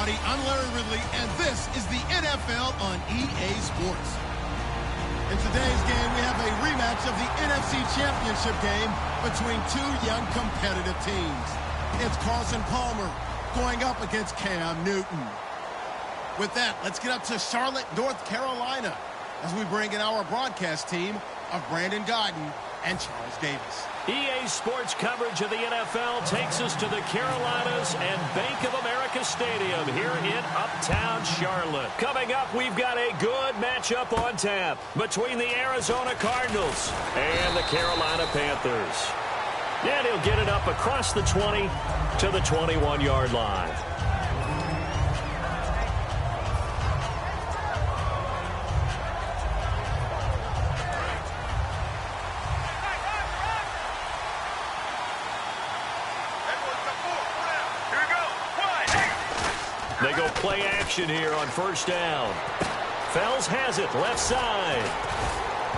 everybody. I'm Larry Ridley, and this is the NFL on EA Sports. In today's game, we have a rematch of the NFC Championship game between two young competitive teams. It's Carson Palmer going up against Cam Newton. With that, let's get up to Charlotte, North Carolina, as we bring in our broadcast team of Brandon Godden and Charles Davis. EA Sports coverage of the NFL takes us to the Carolinas and Bank of America Stadium here in Uptown Charlotte. Coming up, we've got a good matchup on tap between the Arizona Cardinals and the Carolina Panthers. And he'll get it up across the 20 to the 21-yard line. They go play action here on first down. Fells has it, left side.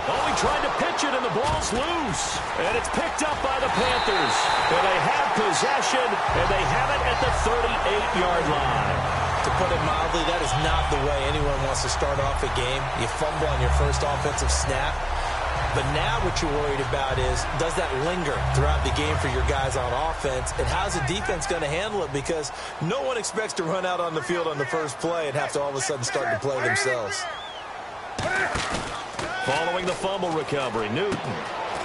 Oh, he tried to pitch it, and the ball's loose. And it's picked up by the Panthers. And they have possession, and they have it at the 38-yard line. To put it mildly, that is not the way anyone wants to start off a game. You fumble on your first offensive snap. But now what you're worried about is, does that linger throughout the game for your guys on offense? And how's the defense going to handle it? Because no one expects to run out on the field on the first play and have to all of a sudden start to play themselves. Following the fumble recovery, Newton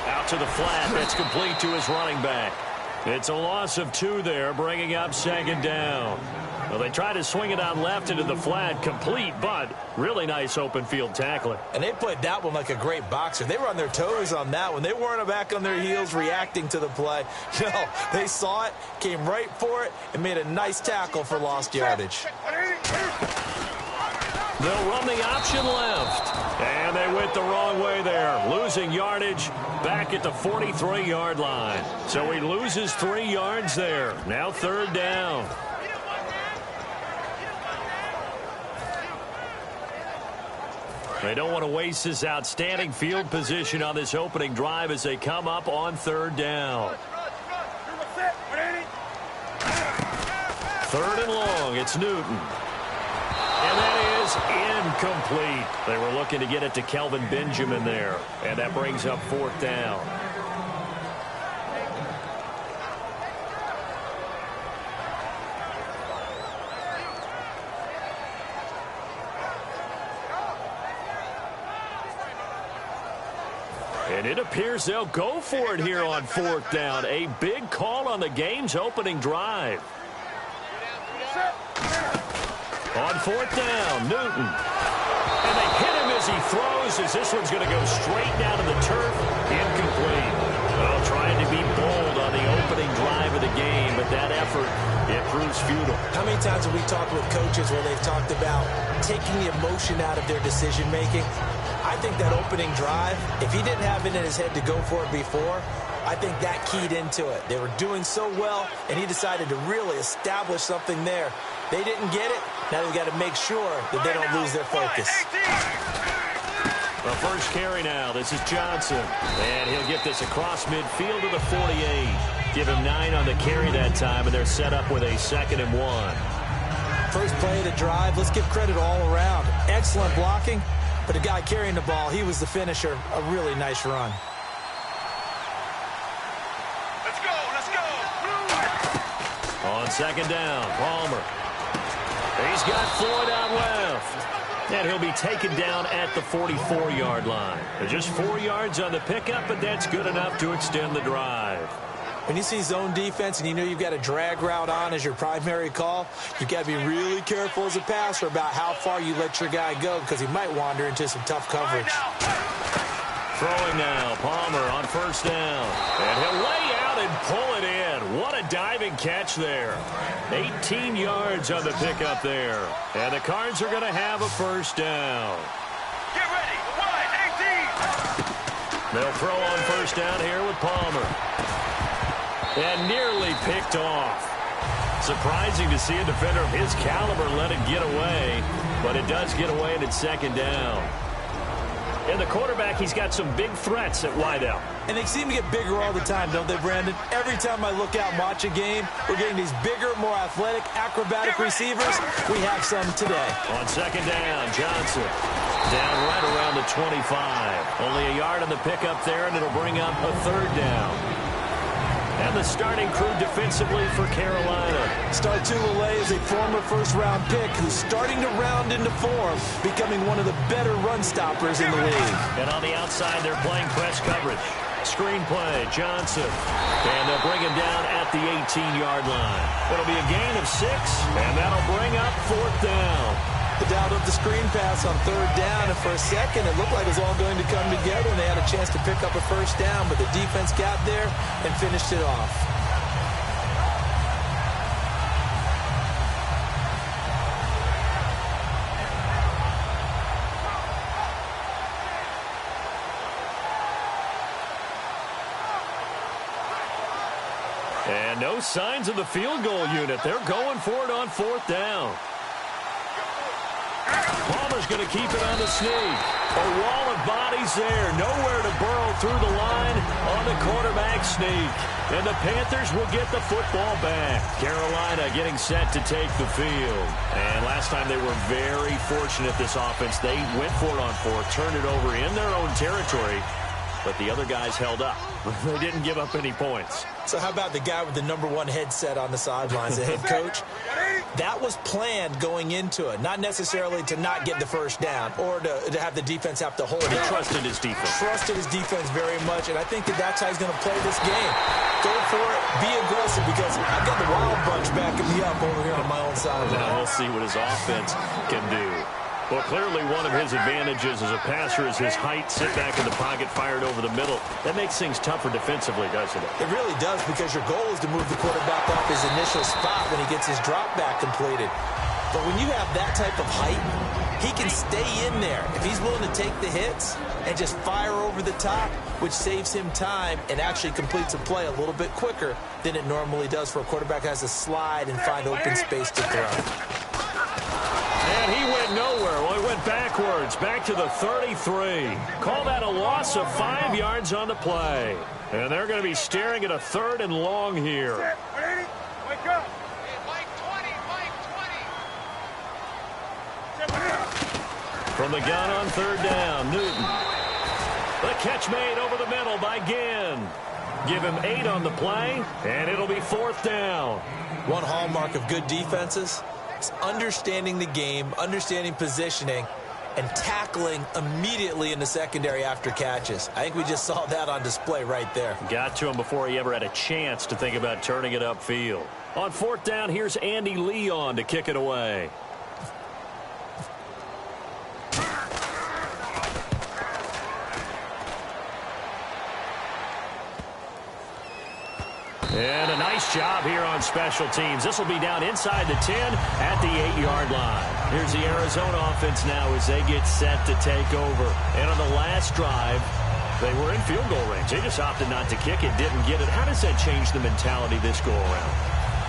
out to the flat. That's complete to his running back. It's a loss of 2 there, bringing up second down. Well, they tried to swing it out left into the flat, complete, but really nice open field tackling. And they played that one like a great boxer. They were on their toes on that one. They weren't back on their heels reacting to the play. No, they saw it, came right for it, and made a nice tackle for lost yardage. They'll run the option left. And they went the wrong way there, losing yardage back at the 43-yard line. So he loses 3 yards there. Now third down. They don't want to waste this outstanding field position on this opening drive as they come up on third down. Third and long, it's Newton. And that is incomplete. They were looking to get it to Kelvin Benjamin there, and that brings up fourth down. And it appears they'll go for it here on fourth down. A big call on the game's opening drive. On fourth down, Newton. And they hit him as he throws, as this one's going to go straight down to the turf. Incomplete. Well, trying to be bold on the opening drive of the game, but that effort, it proves futile. How many times have we talked with coaches where they've talked about taking the emotion out of their decision-making? I think that opening drive, if he didn't have it in his head to go for it before, I think that keyed into it. They were doing so well, and he decided to really establish something there. They didn't get it. Now they've got to make sure that they don't lose their focus. The first carry now. This is Johnson. And he'll get this across midfield to the 48. Give him 9 on the carry that time, and they're set up with a 2nd and 1. First play of the drive. Let's give credit all around. Excellent blocking. But the guy carrying the ball, he was the finisher. A really nice run. Let's go, let's go. On second down, Palmer. He's got Floyd out left. And he'll be taken down at the 44-yard line. Just 4 yards on the pickup, but that's good enough to extend the drive. When you see zone defense and you know you've got a drag route on as your primary call, you've got to be really careful as a passer about how far you let your guy go because he might wander into some tough coverage. Throwing now, Palmer on first down. And he'll lay out and pull it in. What a diving catch there. 18 yards on the pickup there. And the Cards are going to have a first down. Get ready, wide, 18. They'll throw on first down here with Palmer. And nearly picked off. Surprising to see a defender of his caliber let it get away, but it does get away and it's second down. And the quarterback, he's got some big threats at wideout. And they seem to get bigger all the time, don't they, Brandon? Every time I look out and watch a game, we're getting these bigger, more athletic, acrobatic receivers. We have some today. On second down, Johnson down right around the 25. Only a yard on the pickup there, and it'll bring up a third down. And the starting crew defensively for Carolina. Startulele is a former first-round pick who's starting to round into form, becoming one of the better run stoppers in the league. And on the outside, they're playing press coverage. Screen play, Johnson. And they'll bring him down at the 18-yard line. It'll be a gain of 6, and that'll bring up fourth down. The down of the screen pass on third down, and for a second it looked like it was all going to come together and they had a chance to pick up a first down, but the defense got there and finished it off. And no signs of the field goal unit. They're going for it on fourth down. Palmer's going to keep it on the sneak. A wall of bodies there. Nowhere to burrow through the line on the quarterback sneak. And the Panthers will get the football back. Carolina getting set to take the field. And last time they were very fortunate, this offense. They went for it on fourth, turned it over in their own territory. But the other guys held up. They didn't give up any points. So how about the guy with the #1 headset on the sidelines, the head coach? That was planned going into it, not necessarily to not get the first down or to have the defense have to hold it. He trusted his defense. Trusted his defense very much, and I think that's how he's going to play this game. Go for it, be aggressive, because I've got the Wild Bunch backing me up over here on my own sideline. Now we'll see what his offense can do. Well, clearly one of his advantages as a passer is his height. Sit back in the pocket, fired over the middle. That makes things tougher defensively, doesn't it? It really does, because your goal is to move the quarterback off his initial spot when he gets his drop back completed. But when you have that type of height, he can stay in there. If he's willing to take the hits and just fire over the top, which saves him time and actually completes a play a little bit quicker than it normally does for a quarterback who has to slide and find open space to throw. And he went nowhere. Well, he went backwards, back to the 33. Call that a loss of 5 yards on the play. And they're going to be staring at a third and long here. Wake up. From the gun on third down, Newton. The catch made over the middle by Ginn. Give him 8 on the play, and it'll be fourth down. One hallmark of good defenses is understanding the game, understanding positioning, and tackling immediately in the secondary after catches. I think we just saw that on display right there. Got to him before he ever had a chance to think about turning it upfield. On fourth down, here's Andy Leon to kick it away. And a nice job here on special teams. This will be down inside the 10 at the 8-yard line. Here's the Arizona offense now as they get set to take over. And on the last drive, they were in field goal range. They just opted not to kick it, didn't get it. How does that change the mentality this go around?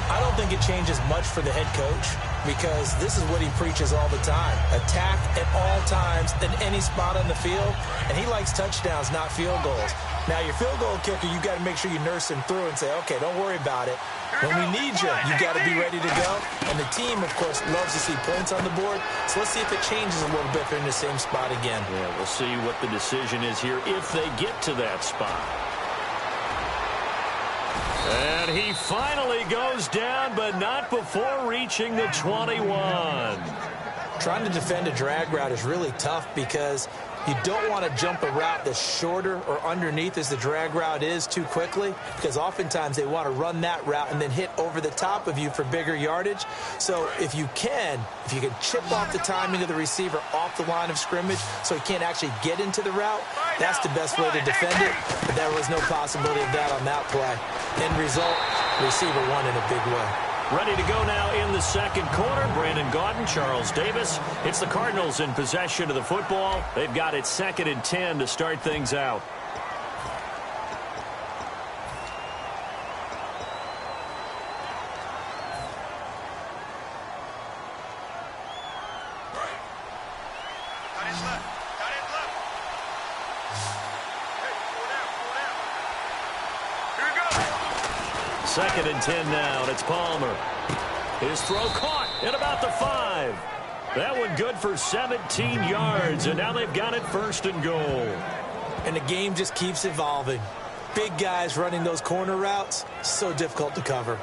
I don't think it changes much for the head coach, because this is what he preaches all the time. Attack at all times in any spot on the field, and he likes touchdowns, not field goals. Now, your field goal kicker, you got to make sure you nurse him through and say, okay, don't worry about it. When we need you, you got to be ready to go. And the team, of course, loves to see points on the board. So let's see if it changes a little bit if they're in the same spot again. Yeah, we'll see what the decision is here if they get to that spot. And he finally goes down, but not before reaching the 21. Trying to defend a drag route is really tough, because you don't want to jump a route that's shorter or underneath as the drag route is too quickly, because oftentimes they want to run that route and then hit over the top of you for bigger yardage. So if you can chip off the timing of the receiver off the line of scrimmage so he can't actually get into the route, that's the best way to defend it. But there was no possibility of that on that play. End result, receiver won in a big way. Ready to go now in the second quarter. Brandon Gaudin, Charles Davis. It's the Cardinals in possession of the football. They've got it 2nd and 10 to start things out. 2nd and 10 now, and it's Palmer. His throw caught at about the 5. That one good for 17 yards, and now they've got it 1st and goal. And the game just keeps evolving. Big guys running those corner routes, so difficult to cover.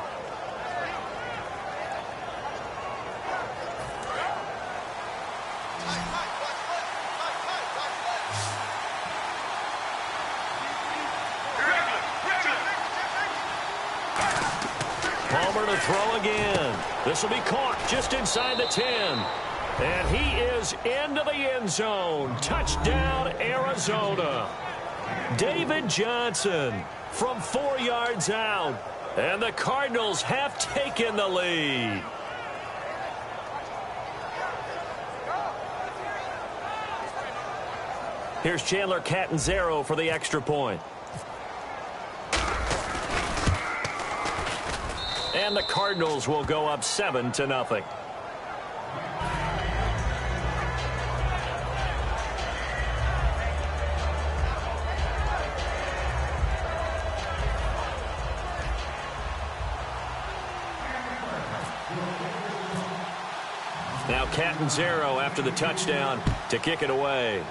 Palmer to throw again. This will be caught just inside the 10. And he is into the end zone. Touchdown, Arizona. David Johnson from 4 yards out. And the Cardinals have taken the lead. Here's Chandler Catanzaro for the extra point. And the Cardinals will go up 7-0. Now Catanzaro after the touchdown to kick it away.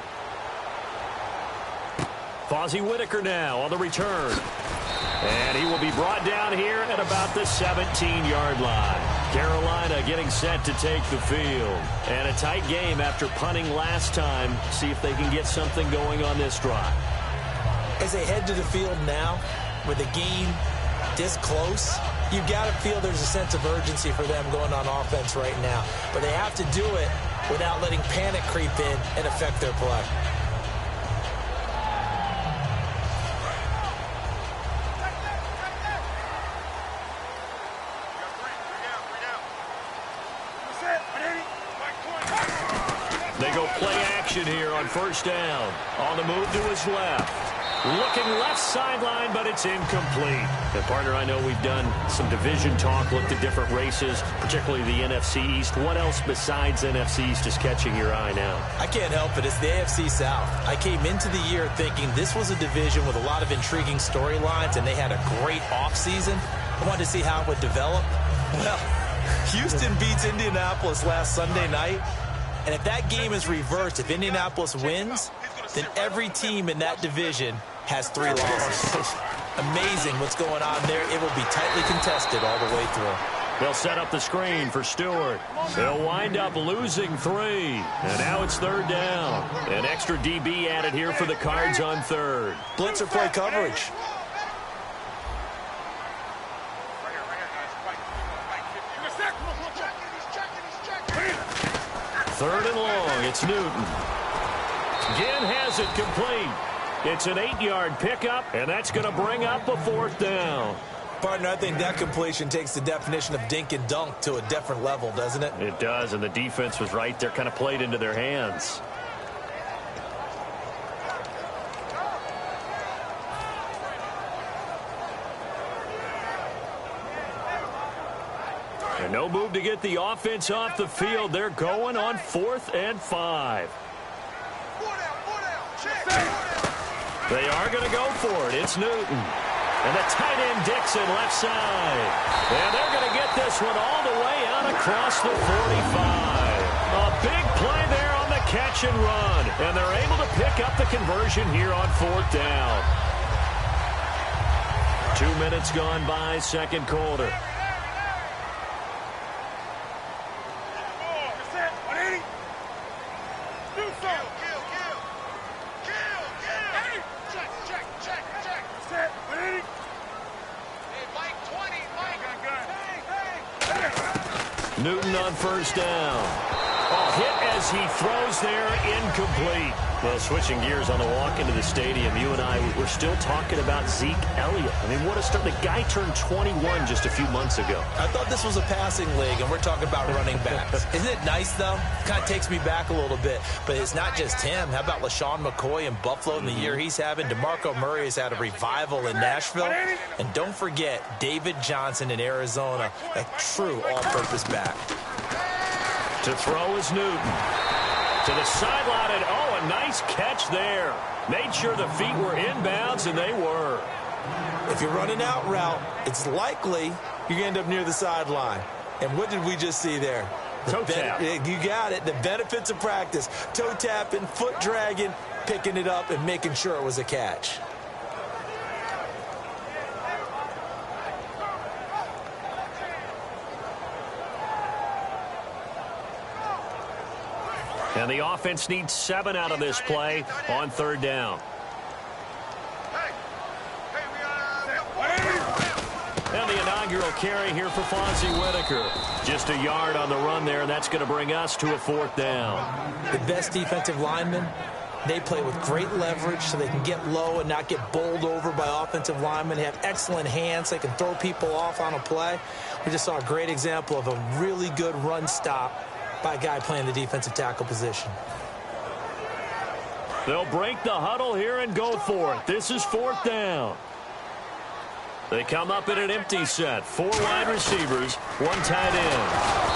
Fozzie Whitaker now on the return. And he will be brought down here at about the 17-yard line. Carolina getting set to take the field. And a tight game after punting last time. See if they can get something going on this drive. As they head to the field now, with the game this close, you've got to feel there's a sense of urgency for them going on offense right now. But they have to do it without letting panic creep in and affect their play. They go play action here on 1st down. On the move to his left. Looking left sideline, but it's incomplete. And, partner, I know we've done some division talk, looked at different races, particularly the NFC East. What else besides NFC East is catching your eye now? I can't help it. It's the AFC South. I came into the year thinking this was a division with a lot of intriguing storylines, and they had a great offseason. I wanted to see how it would develop. Well, Houston beats Indianapolis last Sunday night. And if that game is reversed, if Indianapolis wins, then every team in that division has 3 losses. Amazing what's going on there. It will be tightly contested all the way through. They'll set up the screen for Stewart. They'll wind up losing 3. And now it's 3rd down. An extra DB added here for the Cards on 3rd. Blitzer play coverage. Third and long, it's Newton. Ginn has it complete. It's an 8-yard pickup, and that's going to bring up a 4th down. Partner, I think that completion takes the definition of dink and dunk to a different level, doesn't it? It does, and the defense was right there, kind of played into their hands. And no move to get the offense off the field. They're going on 4th and 5. They are going to go for it. It's Newton. And the tight end Dixon left side. And they're going to get this one all the way out across the 45. A big play there on the catch and run. And they're able to pick up the conversion here on 4th down. 2 minutes gone by, 2nd quarter. Newton on 1st down. Oh, hit as he throws there, incomplete. Well, switching gears on the walk into the stadium, you and I, we're still talking about Zeke Elliott. I mean, what a start. The guy turned 21 just a few months ago. I thought this was a passing league, and we're talking about running backs. Isn't it nice, though? It kind of takes me back a little bit. But it's not just him. How about LaShawn McCoy in Buffalo in the year he's having? DeMarco Murray has had a revival in Nashville. And don't forget David Johnson in Arizona, a true all-purpose back. To throw is Newton. To the sideline, and oh, a nice catch there. Made sure the feet were inbounds, and they were. If you're running out route, it's likely you're going to end up near the sideline. And what did we just see there? Toe tap. You got it. The benefits of practice. Toe tapping, foot dragging, picking it up, and making sure it was a catch. And the offense needs 7 out of this play on 3rd down. And the inaugural carry here for Fonzie Whitaker. Just a yard on the run there, and that's going to bring us to a 4th down. The best defensive linemen, they play with great leverage so they can get low and not get bowled over by offensive linemen. They have excellent hands. They can throw people off on a play. We just saw a great example of a really good run stop by a guy playing the defensive tackle position. They'll break the huddle here and go for it. This is 4th down. They come up in an empty set. 4 wide receivers, 1 tight end.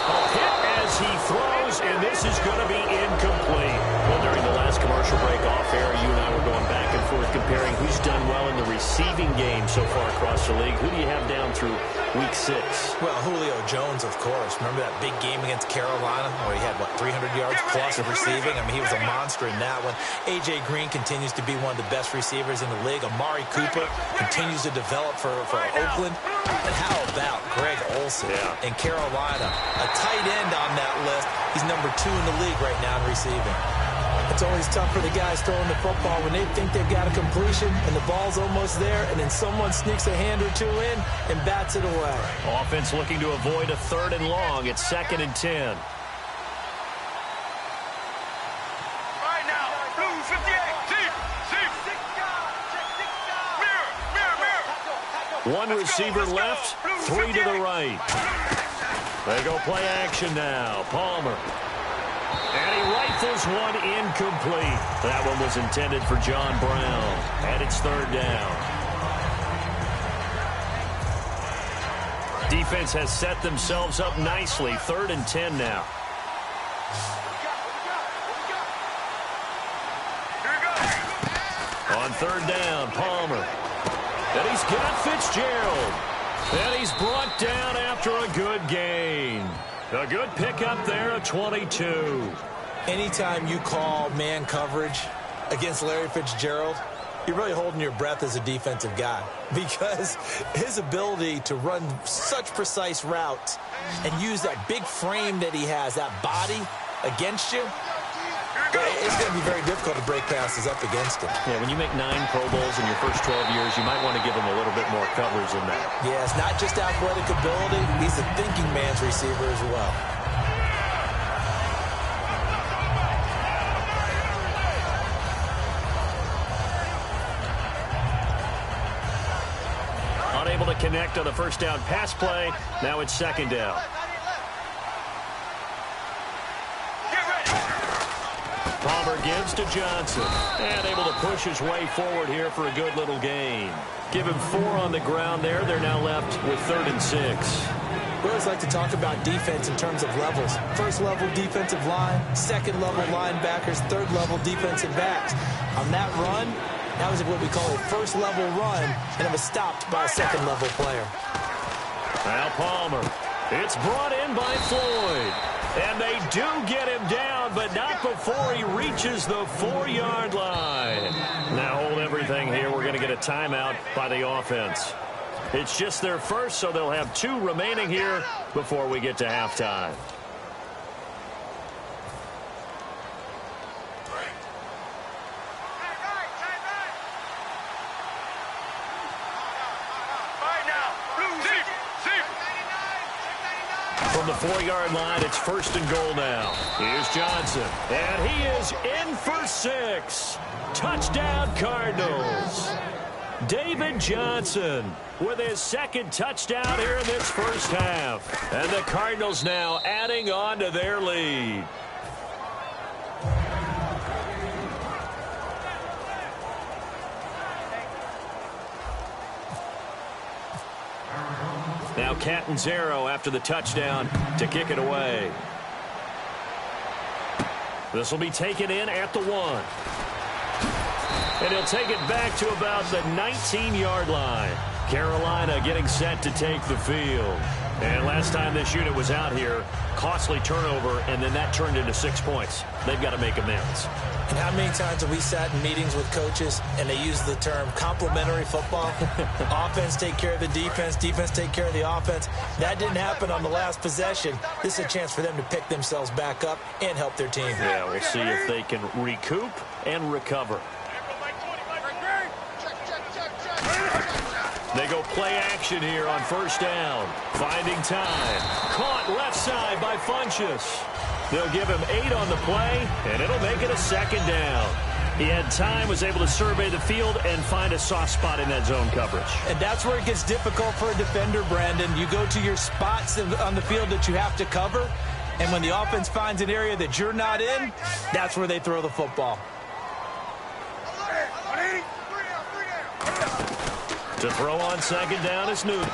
A hit as he throws, and this is going to be incomplete. Well, during the last commercial break off air, you and I were going back and forth comparing who's done well in the receiving game so far across the league. Who do you have down through week 6? Well, Julio Jones, of course. Remember that big game against Carolina where he had, 300 yards plus of receiving? I mean, he was a monster in that one. A.J. Green continues to be one of the best receivers in the league. Amari Cooper continues to develop for Oakland. And how about Greg Olsen in Carolina? A tight end on that list. He's number 2 in the league right now in receiving. It's always tough for the guys throwing the football when they think they've got a completion and the ball's almost there, and then someone sneaks a hand or 2 in and bats it away. Offense looking to avoid a 3rd and long. It's 2nd and 10. Right now, blue 58, deep. Mirror. 1 receiver left, 3 to the right. They go play action now. Palmer. And he rifles one incomplete. That one was intended for John Brown. And it's 3rd down. Defense has set themselves up nicely. 3rd and 10 now. On 3rd down, Palmer. And he's got Fitzgerald. And he's brought down after a good gain. A good pickup there at 22. Anytime you call man coverage against Larry Fitzgerald, you're really holding your breath as a defensive guy because his ability to run such precise routes and use that big frame that he has, that body against you, it's going to be very difficult to break passes up against him. Yeah, when you make 9 Pro Bowls in your first 12 years, you might want to give him a little bit more coverage than that. Yeah, it's not just athletic ability. He's a thinking man's receiver as well. Unable to connect on the 1st down pass play. Now it's 2nd down. Palmer gives to Johnson. And able to push his way forward here for a good little gain. Give him 4 on the ground there. They're now left with 3rd and 6. We always like to talk about defense in terms of levels. 1st level defensive line, 2nd level linebackers, 3rd level defensive backs. On that run, that was what we call a 1st level run, and it was stopped by a 2nd level player. Now Palmer. It's brought in by Floyd. And they do get him down, but not before he reaches the 4-yard line. Now hold everything here. We're going to get a timeout by the offense. It's just their first, so they'll have 2 remaining here before we get to halftime. From the 4-yard line, it's 1st and goal now. Here's Johnson, and he is in for 6. Touchdown, Cardinals. David Johnson with his 2nd touchdown here in this 1st half. And the Cardinals now adding on to their lead. Now Catanzaro after the touchdown to kick it away. This will be taken in at the 1. And he'll take it back to about the 19-yard line. Carolina getting set to take the field. And last time this unit was out here, costly turnover, and then that turned into 6 points. They've got to make amends. And how many times have we sat in meetings with coaches and they use the term complementary football? Offense take care of the defense, defense take care of the offense. That didn't happen on the last possession. This is a chance for them to pick themselves back up and help their team. Yeah, we'll see if they can recoup and recover. They go play action here on first down. Finding time. Caught left side by Funchess. They'll give him 8 on the play, and it'll make it a second down. He had time, was able to survey the field and find a soft spot in that zone coverage. And that's where it gets difficult for a defender, Brandon. You go to your spots on the field that you have to cover, and when the offense finds an area that you're not in, that's where they throw the football. To throw on second down is Newton.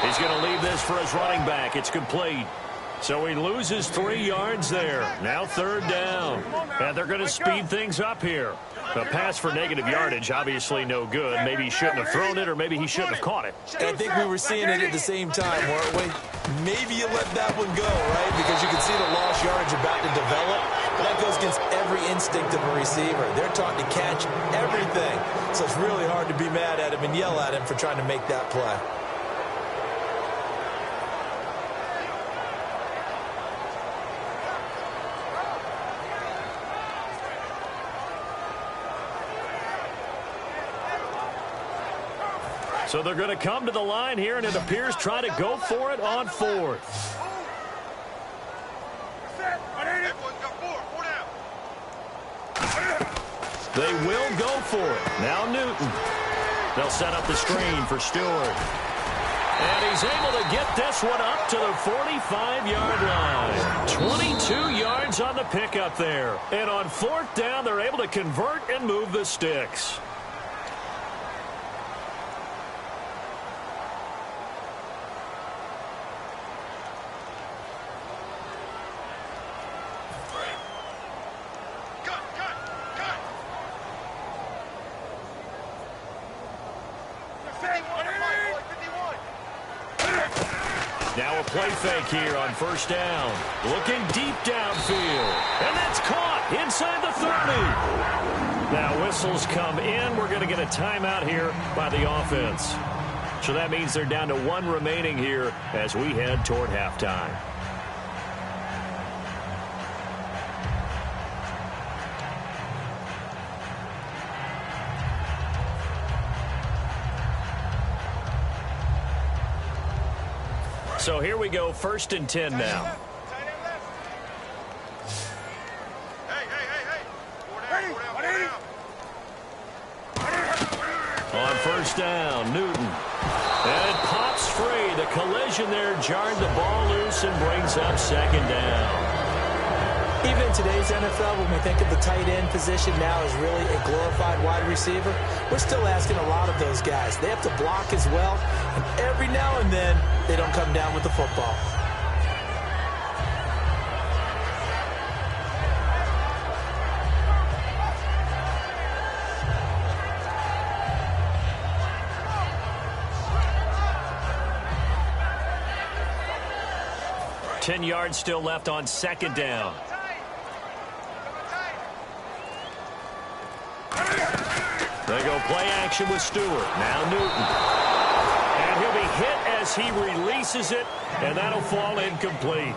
He's going to leave this for his running back. It's complete. So he loses 3 yards there. Now third down. And they're going to speed things up here. The pass for negative yardage, obviously no good. Maybe he shouldn't have thrown it, or maybe he shouldn't have caught it. I think we were seeing it at the same time, weren't we? Maybe you let that one go, right? Because you can see the lost yardage about to develop. That goes against every instinct of a receiver. They're taught to catch everything. So it's really hard to be mad at him and yell at him for trying to make that play. So they're going to come to the line here, and it appears try to go for it on fourth. They will go for it. Now Newton. They'll set up the screen for Stewart. And he's able to get this one up to the 45-yard line. 22 yards on the pickup there. And on fourth down, they're able to convert and move the sticks. Now a play fake here on first down. Looking deep downfield. And that's caught inside the 30. Now whistles come in. We're going to get a timeout here by the offense. So that means they're down to 1 remaining here as we head toward halftime. So here we go, 1st and 10 now. On first down, Newton. And it pops free. The collision there jarred the ball loose and brings up second down. Even in today's NFL, when we think of the tight end position now as really a glorified wide receiver, we're still asking a lot of those guys. They have to block as well, and every now and then, they don't come down with the football. Ten yards still left on second down. They go play action with Stewart. Now Newton. And he'll be hit as he releases it, and that'll fall incomplete.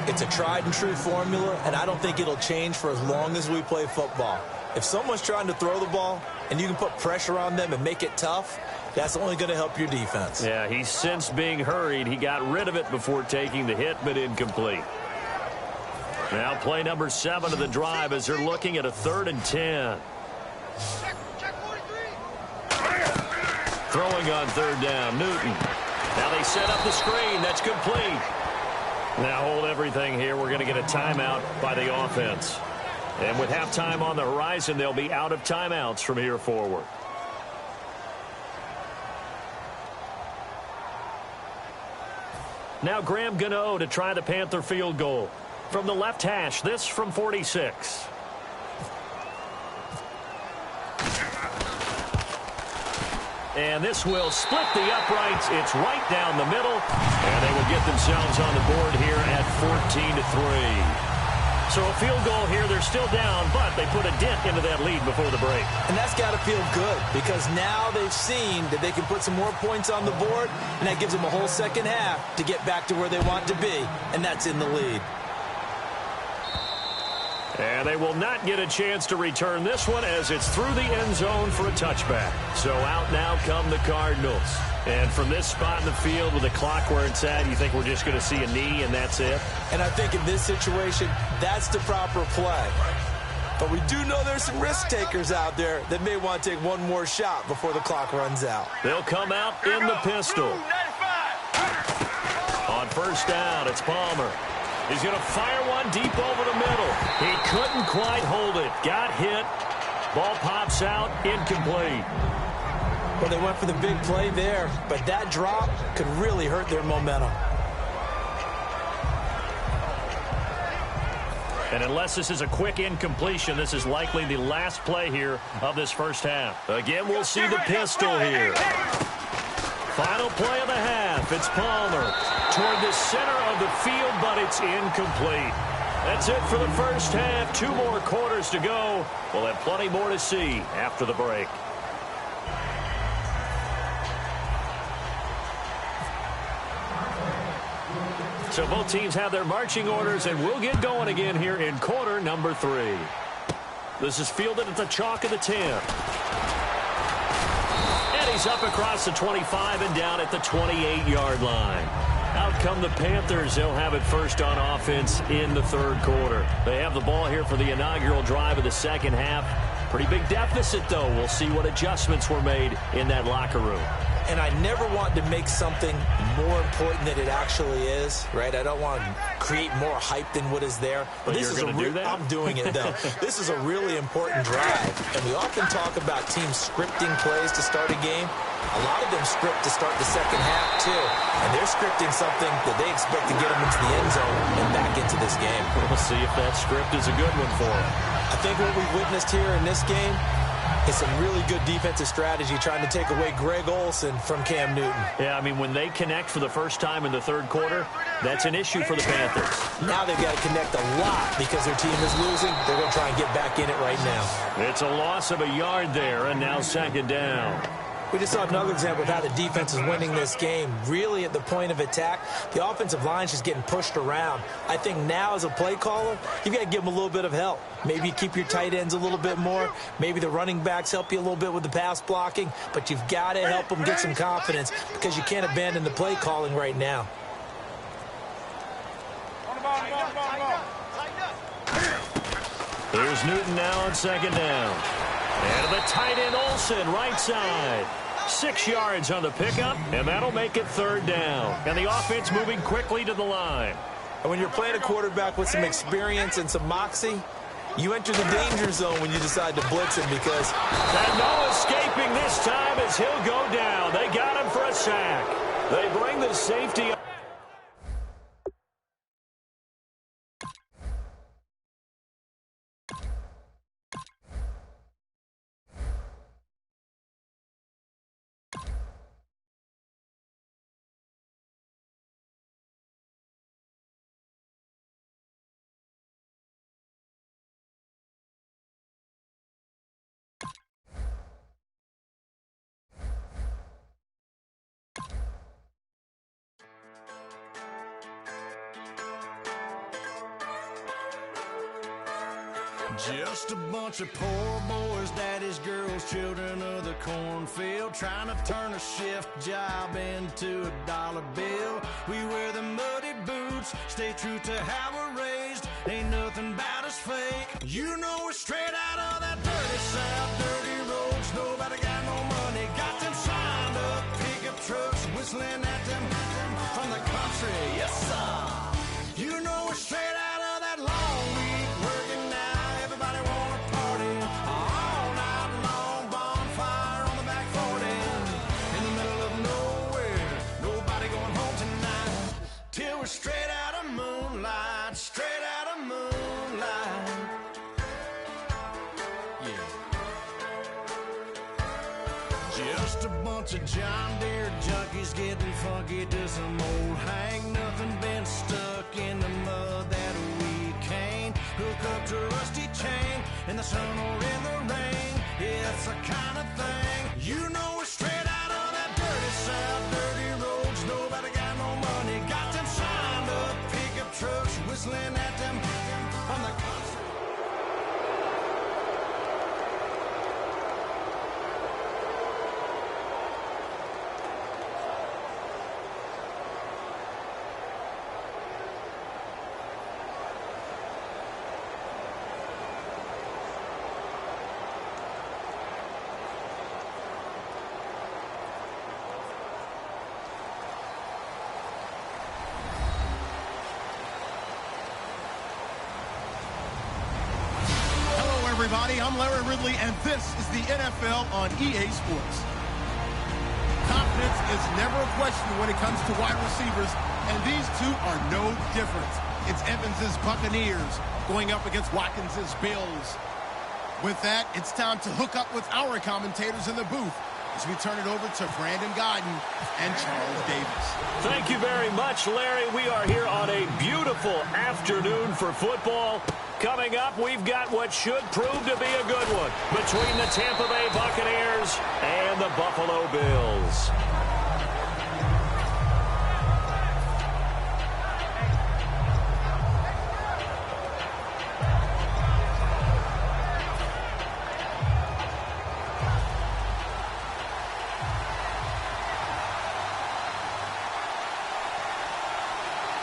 It's a tried and true formula, and I don't think it'll change for as long as we play football. If someone's trying to throw the ball and you can put pressure on them and make it tough, that's only going to help your defense. Yeah, he's since being hurried. He got rid of it before taking the hit, but incomplete. Now play number 7 of the drive as they're looking at a 3rd and 10. Throwing on 3rd down, Newton. Now they set up the screen. That's complete. Now hold everything here. We're going to get a timeout by the offense. And with halftime on the horizon, they'll be out of timeouts from here forward. Now Graham Gano to try the Panther field goal. From the left hash, this from 46. And this will split the uprights. It's right down the middle. And they will get themselves on the board here at 14-3. So a field goal here. They're still down, but they put a dent into that lead before the break. And that's got to feel good because now they've seen that they can put some more points on the board, and that gives them a whole second half to get back to where they want to be, and that's in the lead. And they will not get a chance to return this one as it's through the end zone for a touchback. So out now come the Cardinals. And from this spot in the field with the clock where it's at, you think we're just going to see a knee and that's it? And I think in this situation, that's the proper play. But we do know there's some risk takers out there that may want to take one more shot before the clock runs out. They'll come out in the pistol. On first down, it's Palmer. He's going to fire one deep over the middle. He couldn't quite hold it. Got hit. Ball pops out. Incomplete. Well, they went for the big play there, but that drop could really hurt their momentum. And unless this is a quick incompletion, this is likely the last play here of this first half. Again, we'll see the pistol here. Final play of the half. It's Palmer toward the center of the field, but it's incomplete. That's it for the first half. 2 more quarters to go. We'll have plenty more to see after the break. So both teams have their marching orders, and we'll get going again here in quarter number 3. This is fielded at the chalk of the 10. And he's up across the 25 and down at the 28-yard line. Out come the Panthers. They'll have it first on offense in the third quarter. They have the ball here for the inaugural drive of the second half. Pretty big deficit, though. We'll see what adjustments were made in that locker room. And I never want to make something more important than it actually is, right? I don't want to create more hype than what is there. But this is do that? I'm doing it, though. This is a really important drive. And we often talk about teams scripting plays to start a game. A lot of them script to start the second half, too. And they're scripting something that they expect to get them into the end zone and back into this game. We'll see if that script is a good one for them. I think what we've witnessed here in this game is some really good defensive strategy trying to take away Greg Olsen from Cam Newton. Yeah, I mean, when they connect for the first time in the third quarter, that's an issue for the Panthers. Now they've got to connect a lot because their team is losing. They're going to try and get back in it right now. It's a loss of a yard there, and now second down. We just saw another example of how the defense is winning this game. Really at the point of attack, the offensive line is just getting pushed around. I think now as a play caller, you've got to give them a little bit of help. Maybe you keep your tight ends a little bit more. Maybe the running backs help you a little bit with the pass blocking. But you've got to help them get some confidence because you can't abandon the play calling right now. Here's Newton now on second down. And the tight end Olsen, right side. 6 yards on the pickup, and that'll make it third down. And the offense moving quickly to the line. And when you're playing a quarterback with some experience and some moxie, you enter the danger zone when you decide to blitz him because... And no escaping this time as he'll go down. They got him for a sack. They bring the safety up. Just a bunch of poor boys, daddies, girls, children of the cornfield, trying to turn a shift job into a dollar bill. We wear the muddy boots, stay true to how we're raised. Ain't nothing about us fake. You know we're straight out of that dirty south, dirty roads. Nobody got no money, got them signed up pickup trucks, whistling at them from the country. Yes, sir. You know we're straight out of that long week working now. Everybody wanna party all night long, bonfire on the back 40 in the middle of nowhere. Nobody going home tonight till we're straight out of moonlight, straight out of moonlight. Yeah. Just a bunch of John Deere junkies getting funky to some old hang. Nothing been stuck in the mud that we can't hook up to a rusty chain in the sun or in the rain. It's the kind of thing you know it's straight out of that dirty south, dirty roads. Nobody got no money, got them signed up pickup trucks whistling at them on the country. Everybody, I'm Larry Ridley, and this is the NFL on EA Sports. Confidence is never a question when it comes to wide receivers, and these two are no different. It's Evans's Buccaneers going up against Watkins's Bills. With that, it's time to hook up with our commentators in the booth as we turn it over to Brandon Godden and Charles Davis. Thank you very much, Larry. We are here on a beautiful afternoon for football. Coming up, we've got what should prove to be a good one between the Tampa Bay Buccaneers and the Buffalo Bills.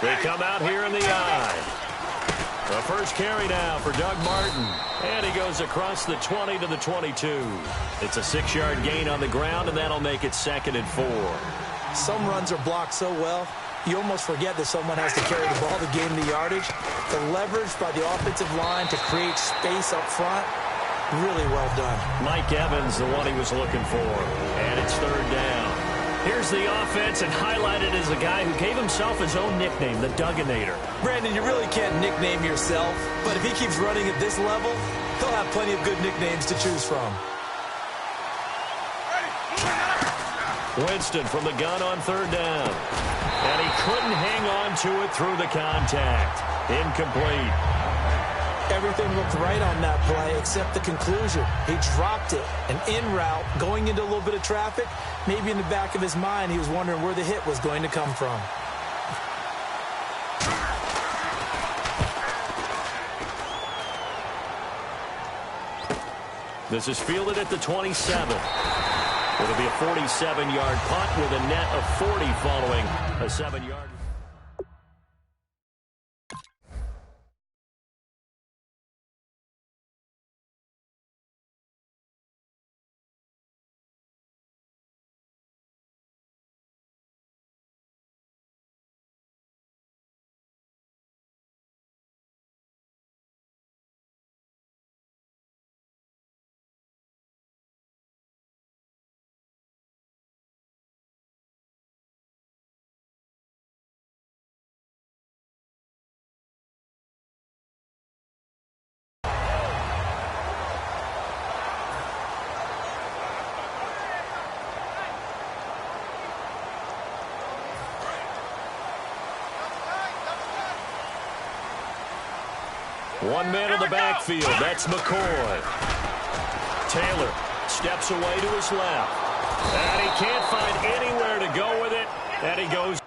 They come out here in the eye. The first carry now for Doug Martin. And he goes across the 20 to the 22. It's a 6-yard gain on the ground, and that'll make it 2nd and 4. Some runs are blocked so well, you almost forget that someone has to carry the ball to gain the yardage. The leverage by the offensive line to create space up front, really well done. Mike Evans, the one he was looking for. And it's 3rd down. Here's the offense, and highlighted as a guy who gave himself his own nickname, the Dugginator. Brandon, you really can't nickname yourself, but if he keeps running at this level, he'll have plenty of good nicknames to choose from. Winston from the gun on 3rd down. And he couldn't hang on to it through the contact. Incomplete. Everything looked right on that play except the conclusion. He dropped it, and en route, going into a little bit of traffic, maybe in the back of his mind he was wondering where the hit was going to come from. This is fielded at the 27. It'll be a 47-yard punt with a net of 40 following a 7-yard. One man in the backfield. That's McCoy. Taylor steps away to his left. And he can't find anywhere to go with it. And he goes.